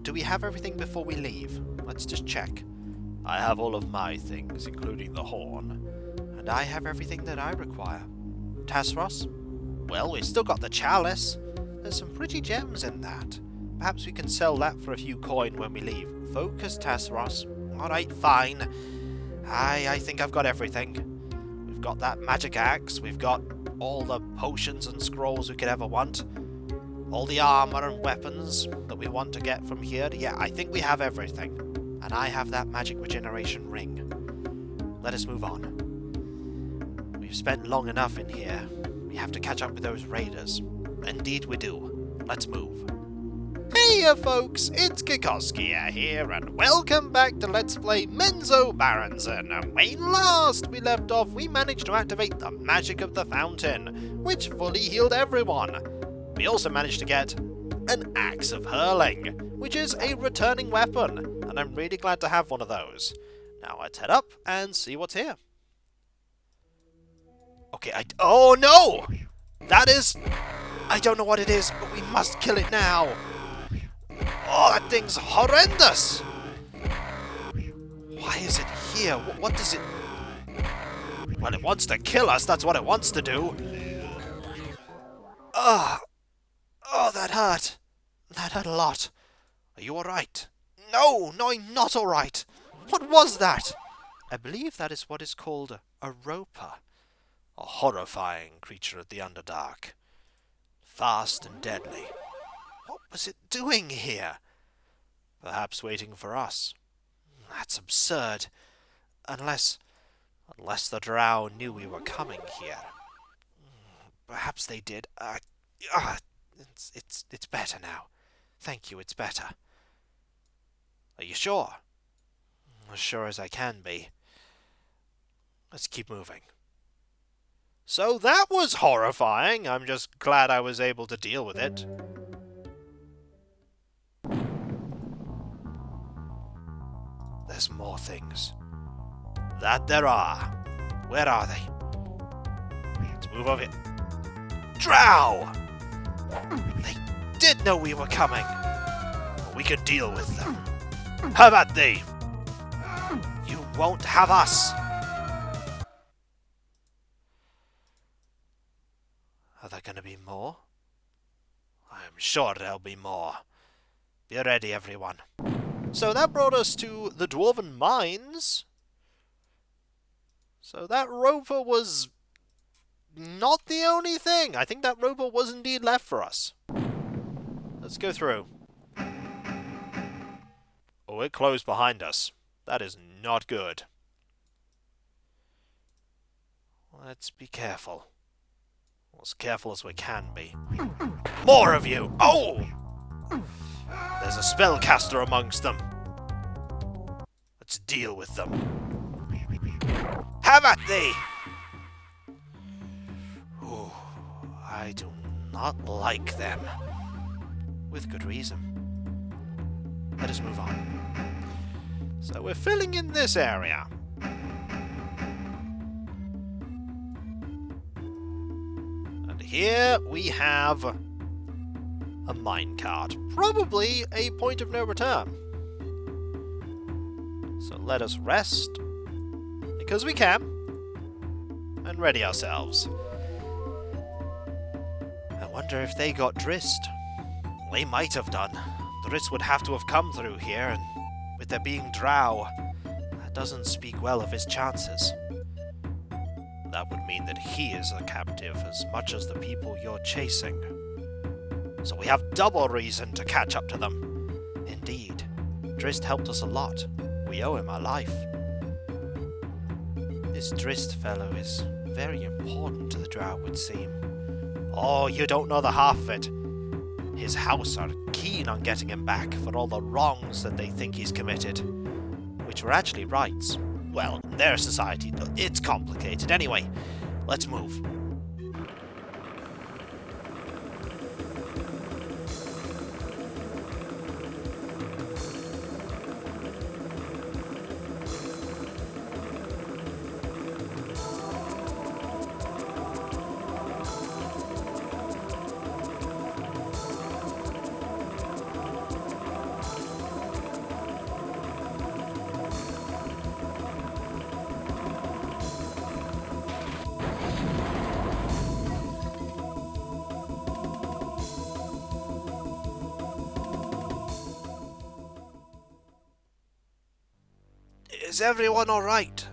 do we have everything before we leave? Let's just check. I have all of my things, including the horn. And I have everything that I require. Tasros? Well, we've still got the chalice. There's some pretty gems in that. Perhaps we can sell that for a few coin when we leave. Focus, Tasros. Alright, fine. I think I've got everything. We've got that magic axe. We've got all the potions and scrolls we could ever want. All the armor and weapons that we want to get from here. Yeah, I think we have everything. And I have that magic regeneration ring. Let us move on. We've spent long enough in here. We have to catch up with those raiders. Indeed we do. Let's move. Hey folks, it's Kikoskia here, and welcome back to Let's Play Menzoberranzan. And when last we left off, we managed to activate the magic of the fountain, which fully healed everyone. We also managed to get an Axe of Hurling, which is a returning weapon, and I'm really glad to have one of those. Now let's head up and see what's here. Okay, oh no! That is... I don't know what it is, but we must kill it now. Oh, that thing's horrendous! Why is it here? What does it... Well, it wants to kill us, that's what it wants to do. Oh, that hurt. That hurt a lot. Are you alright? No, I'm not alright. What was that? I believe that is what is called a roper. A horrifying creature of the Underdark. Fast and deadly. What was it doing here? Perhaps waiting for us. That's absurd. Unless the drow knew we were coming here. Perhaps they did. It's better now. Thank you, it's better. Are you sure? As sure as I can be. Let's keep moving. So that was horrifying. I'm just glad I was able to deal with it. There's more things. That there are. Where are they? Let's move over here. Drow! They did know we were coming. But we could deal with them. How about they? You won't have us. Are there going to be more? I'm sure there'll be more. Be ready, everyone. So that brought us to the dwarven mines. So that roper was not the only thing. I think that roper was indeed left for us. Let's go through. Oh, it closed behind us. That is not good. Let's be careful. As careful as we can be. More of you! Oh! There's a spellcaster amongst them. Let's deal with them. Have at thee! Ooh, I do not like them. With good reason. Let us move on. So we're filling in this area. Here we have a minecart, probably a point of no return. So let us rest, because we can, and ready ourselves. I wonder if they got Drist. They might have done. Drist would have to have come through here, and with there being drow, that doesn't speak well of his chances. That would mean that he is a captive as much as the people you're chasing. So we have double reason to catch up to them. Indeed, Drist helped us a lot. We owe him our life. This Drist fellow is very important to the drow, it would seem. Oh, you don't know the half of it. His house are keen on getting him back for all the wrongs that they think he's committed, which were actually rights. Well, in their society, it's complicated. Anyway, let's move. Is everyone alright?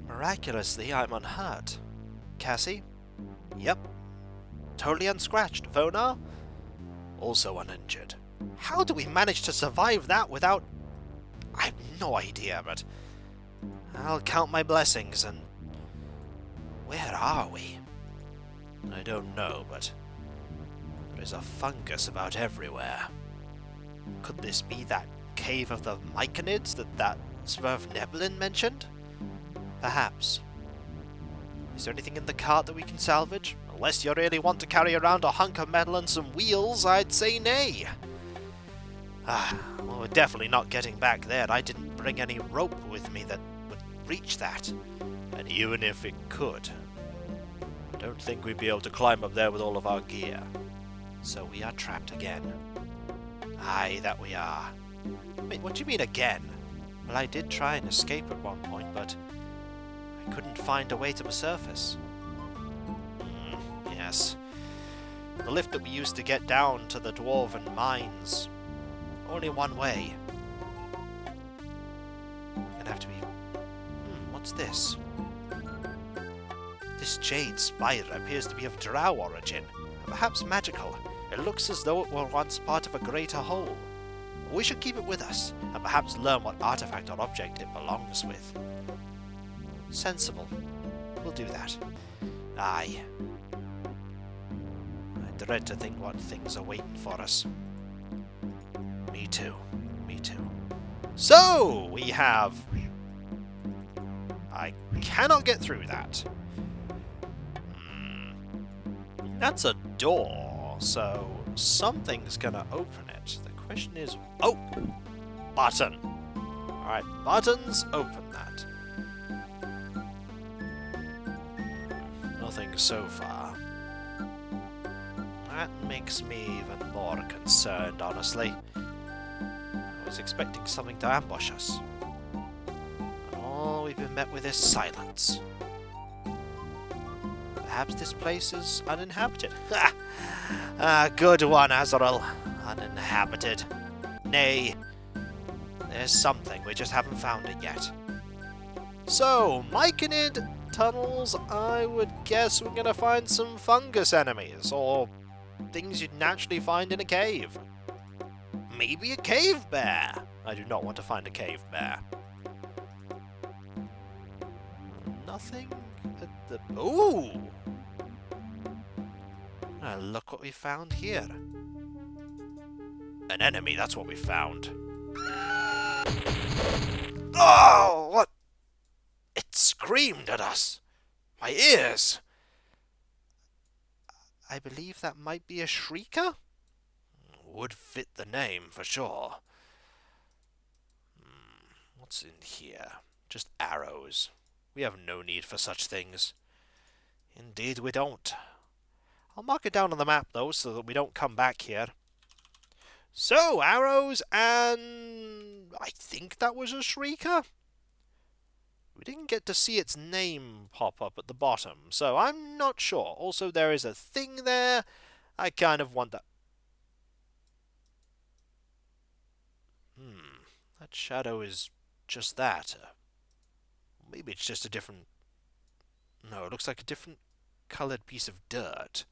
Miraculously, I'm unhurt. Cassie? Yep. Totally unscratched. Vonar? Also uninjured. How do we manage to survive that without... I have no idea, but... I'll count my blessings and... Where are we? I don't know, but... There's a fungus about everywhere. Could this be that cave of the Myconids that Svervneblin mentioned? Perhaps. Is there anything in the cart that we can salvage? Unless you really want to carry around a hunk of metal and some wheels, I'd say nay. Well, we're definitely not getting back there. I didn't bring any rope with me that would reach that. And even if it could, I don't think we'd be able to climb up there with all of our gear. So we are trapped again. Aye, that we are. Wait, what do you mean again? Well, I did try and escape at one point, but I couldn't find a way to the surface. Yes. The lift that we used to get down to the dwarven mines. Only one way. Gonna have to be... what's this? This jade spire appears to be of drow origin, and perhaps magical. It looks as though it were once part of a greater whole. We should keep it with us, and perhaps learn what artifact or object it belongs with. Sensible. We'll do that. Aye. I dread to think what things are waiting for us. Me too. Me too. So, we have... I cannot get through that. That's a door, so something's gonna open it. The question is... Oh! Button! Alright, buttons, open that. Nothing so far. That makes me even more concerned, honestly. I was expecting something to ambush us. And all we've been met with is silence. Perhaps this place is uninhabited. Ha! Good one, Azrael. Uninhabited. Nay, there's something, we just haven't found it yet. So, Myconid tunnels, I would guess we're gonna find some fungus enemies, or things you'd naturally find in a cave. Maybe a cave bear. I do not want to find a cave bear. Nothing at the... Ooh! Look what we found here. An enemy, that's what we found. Oh, what? It screamed at us. My ears. I believe that might be a shrieker? Would fit the name, for sure. What's in here? Just arrows. We have no need for such things. Indeed we don't. I'll mark it down on the map, though, so that we don't come back here. So, arrows, and... I think that was a shrieker? We didn't get to see its name pop up at the bottom, so I'm not sure. Also, there is a thing there. I kind of want that... That shadow is just that. Maybe it's just a different... No, it looks like a different coloured piece of dirt.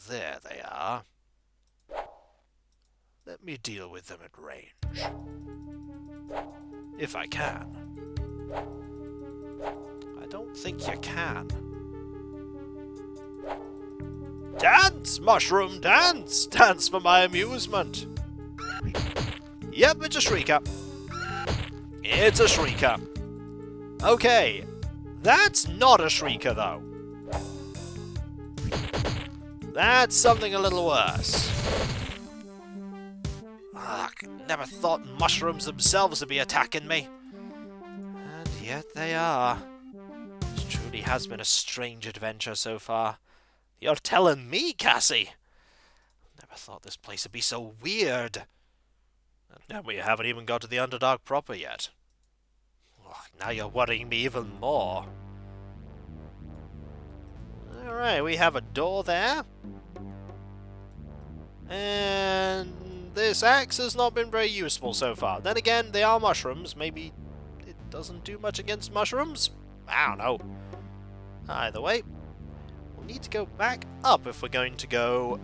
There they are. Let me deal with them at range. If I can. I don't think you can. Dance, mushroom, dance! Dance for my amusement! Yep, it's a shrieker. It's a shrieker. Okay, that's not a shrieker, though. That's something a little worse. I never thought mushrooms themselves would be attacking me. And yet they are. This truly has been a strange adventure so far. You're telling me, Cassie? Never thought this place would be so weird. And we haven't even got to the Underdark proper yet. Oh, now you're worrying me even more. Alright, we have a door there. And this axe has not been very useful so far. Then again, they are mushrooms. Maybe it doesn't do much against mushrooms? I don't know. Either way, we'll need to go back up if we're going to go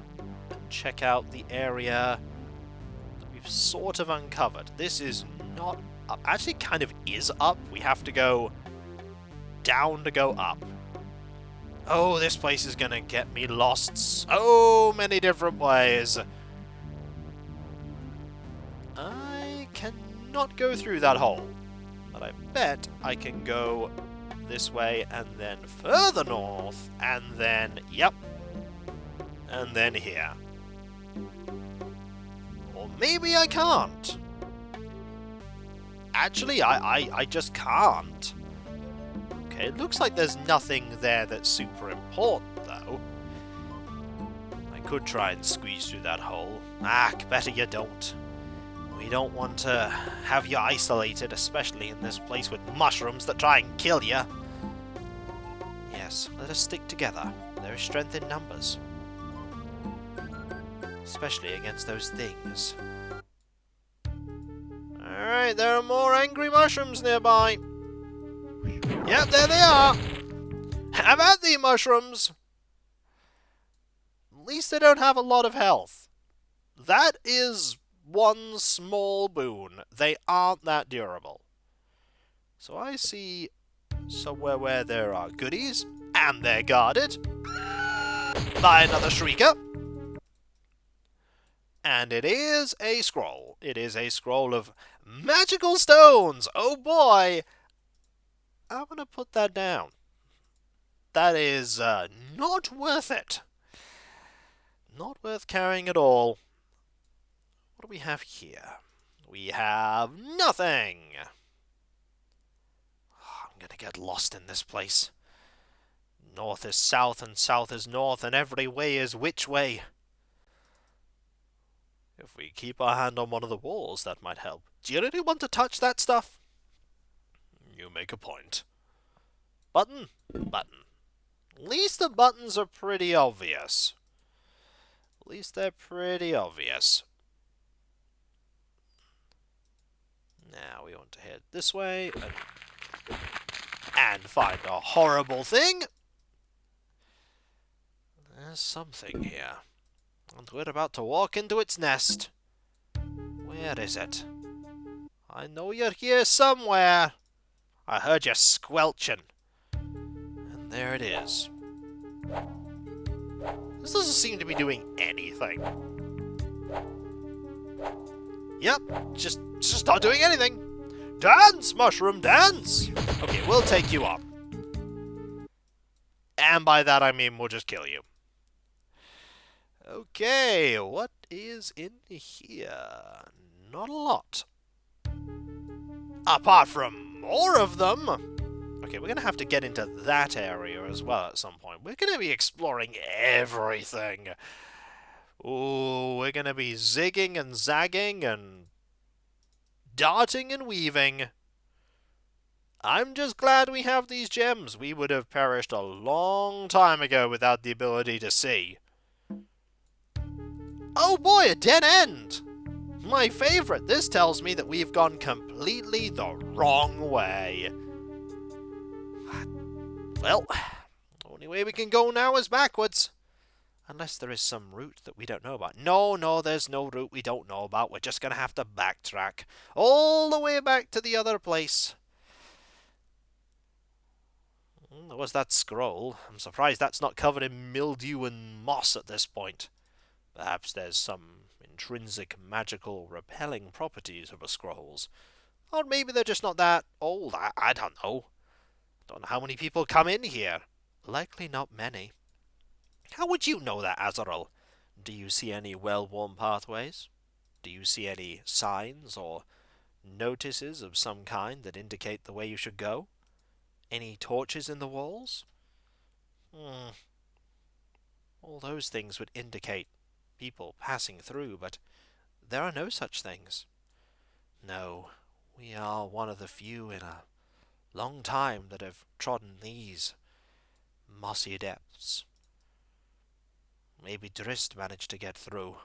and check out the area that we've sort of uncovered. This is not up. Actually, kind of is up. We have to go down to go up. Oh, this place is gonna get me lost so many different ways. I cannot go through that hole, but I bet I can go this way and then further north, and then, yep, and then here. Or maybe I can't. Actually, I just can't. Okay, it looks like there's nothing there that's super important, though. I could try and squeeze through that hole. Better you don't. We don't want to have you isolated, especially in this place with mushrooms that try and kill you. Yes, let us stick together. There is strength in numbers. Especially against those things. Alright, there are more angry mushrooms nearby. Yep, there they are! Have at thee, mushrooms! At least they don't have a lot of health. That is one small boon. They aren't that durable. So I see somewhere where there are goodies, and they're guarded by another shrieker. And it is a scroll. It is a scroll of magical stones! Oh boy! I'm gonna put that down. That is not worth it. Not worth carrying at all. What do we have here? We have nothing! I'm gonna get lost in this place. North is south, and south is north, and every way is which way. If we keep our hand on one of the walls, that might help. Do you really want to touch that stuff? You make a point. Button? Button. At least the buttons are pretty obvious. At least they're pretty obvious. Now we want to head this way and find a horrible thing. There's something here. And we're about to walk into its nest. Where is it? I know you're here somewhere. I heard you squelching. And there it is. This doesn't seem to be doing anything. Yep, just not doing anything. Dance, mushroom, dance! Okay, we'll take you up. And by that I mean we'll just kill you. Okay, what is in here? Not a lot. Apart from more of them! Okay, we're going to have to get into that area as well at some point. We're going to be exploring everything. Ooh, we're going to be zigging and zagging and darting and weaving. I'm just glad we have these gems. We would have perished a long time ago without the ability to see. Oh boy, a dead end! My favourite. This tells me that we've gone completely the wrong way. Well, the only way we can go now is backwards. Unless there is some route that we don't know about. No, there's no route we don't know about. We're just going to have to backtrack all the way back to the other place. There was that scroll. I'm surprised that's not covered in mildew and moss at this point. Perhaps there's some intrinsic magical repelling properties of the scrolls. Or maybe they're just not that old. I don't know. Don't know how many people come in here. Likely not many. How would you know that, Azarel? Do you see any well-worn pathways? Do you see any signs or notices of some kind that indicate the way you should go? Any torches in the walls? All those things would indicate people passing through, but there are no such things. No, we are one of the few in a long time that have trodden these mossy depths. Maybe Drist managed to get through.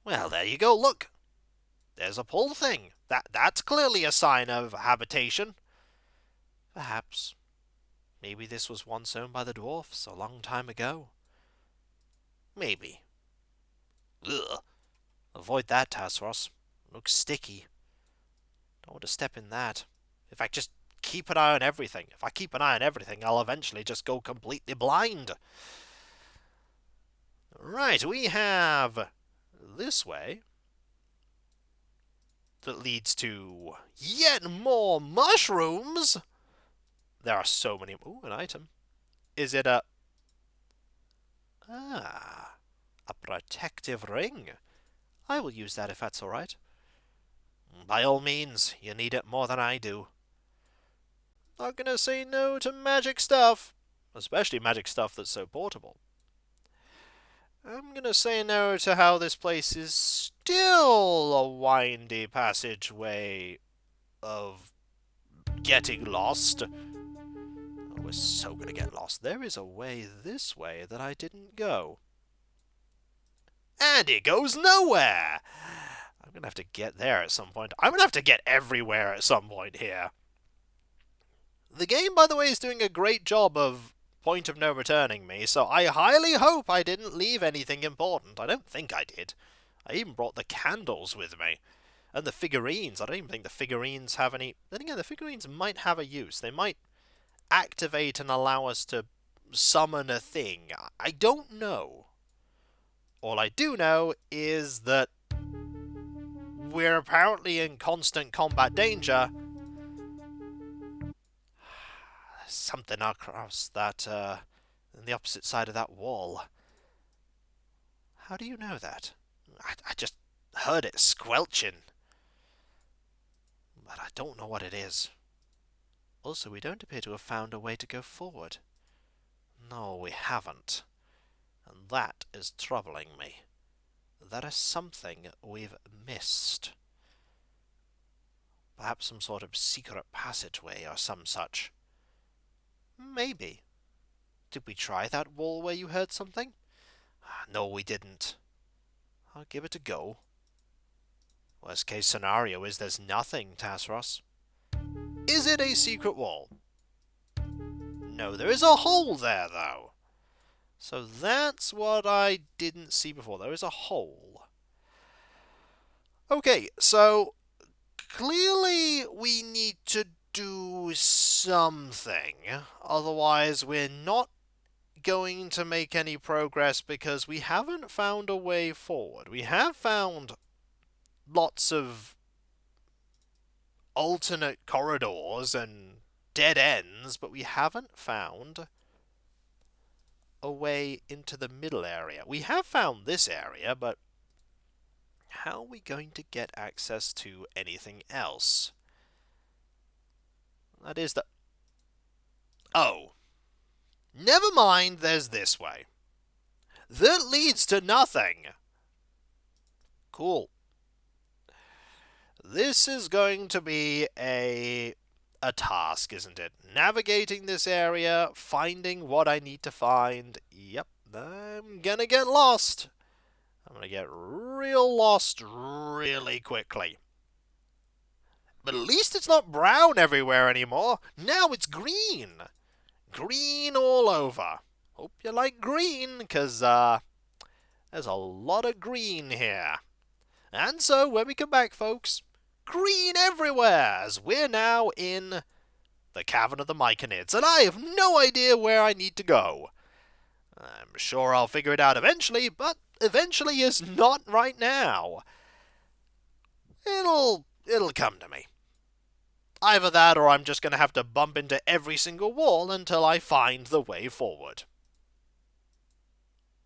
Well, there you go, look. There's a pull thing. That's clearly a sign of habitation. Perhaps. Maybe this was once owned by the dwarfs a long time ago. Maybe. Ugh. Avoid that, Tasros. Looks sticky. Don't want to step in that. In fact, just keep an eye on everything. If I keep an eye on everything, I'll eventually just go completely blind. Right, we have this way that leads to yet more mushrooms. There are so many. Ooh, an item. Is it a... Ah, a protective ring. I will use that if that's alright. By all means, you need it more than I do. Not gonna say no to magic stuff. Especially magic stuff that's so portable. I'm gonna say no to how this place is still a windy passageway of getting lost. Oh, we're so gonna get lost. There is a way this way that I didn't go. And it goes nowhere! I'm gonna have to get there at some point. I'm gonna have to get everywhere at some point here. The game, by the way, is doing a great job of point of no returning me, so I highly hope I didn't leave anything important. I don't think I did. I even brought the candles with me. And the figurines. I don't even think the figurines have any... Then again, the figurines might have a use. They might activate and allow us to summon a thing. I don't know. All I do know is that we're apparently in constant combat danger. Something across that, on the opposite side of that wall. How do you know that? I just heard it squelching. But I don't know what it is. Also, we don't appear to have found a way to go forward. No, we haven't. And that is troubling me. There is something we've missed. Perhaps some sort of secret passageway or some such. Maybe. Did we try that wall where you heard something? No, we didn't. I'll give it a go. Worst case scenario is there's nothing, Tasros. Is it a secret wall? No, there is a hole there, though. So that's what I didn't see before. There is a hole. Okay, so clearly we need to do something. Otherwise, we're not going to make any progress because we haven't found a way forward. We have found lots of alternate corridors and dead ends, but we haven't found a way into the middle area. We have found this area, but how are we going to get access to anything else? That is the... Oh. Never mind, there's this way. That leads to nothing. Cool. This is going to be a task, isn't it? Navigating this area, finding what I need to find. Yep, I'm gonna get lost. I'm gonna get real lost really quickly. But at least it's not brown everywhere anymore. Now it's green. Green all over. Hope you like green, because there's a lot of green here. And so, when we come back, folks, green everywhere, as we're now in the Cavern of the Myconids, and I have no idea where I need to go. I'm sure I'll figure it out eventually, but eventually is not right now. It'll come to me. Either that, or I'm just going to have to bump into every single wall until I find the way forward.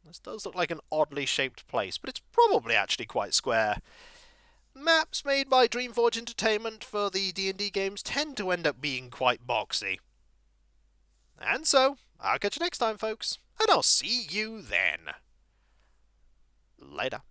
This does look like an oddly shaped place, but it's probably actually quite square. Maps made by Dreamforge Intertainment for the D&D games tend to end up being quite boxy. And so, I'll catch you next time, folks, and I'll see you then. Later.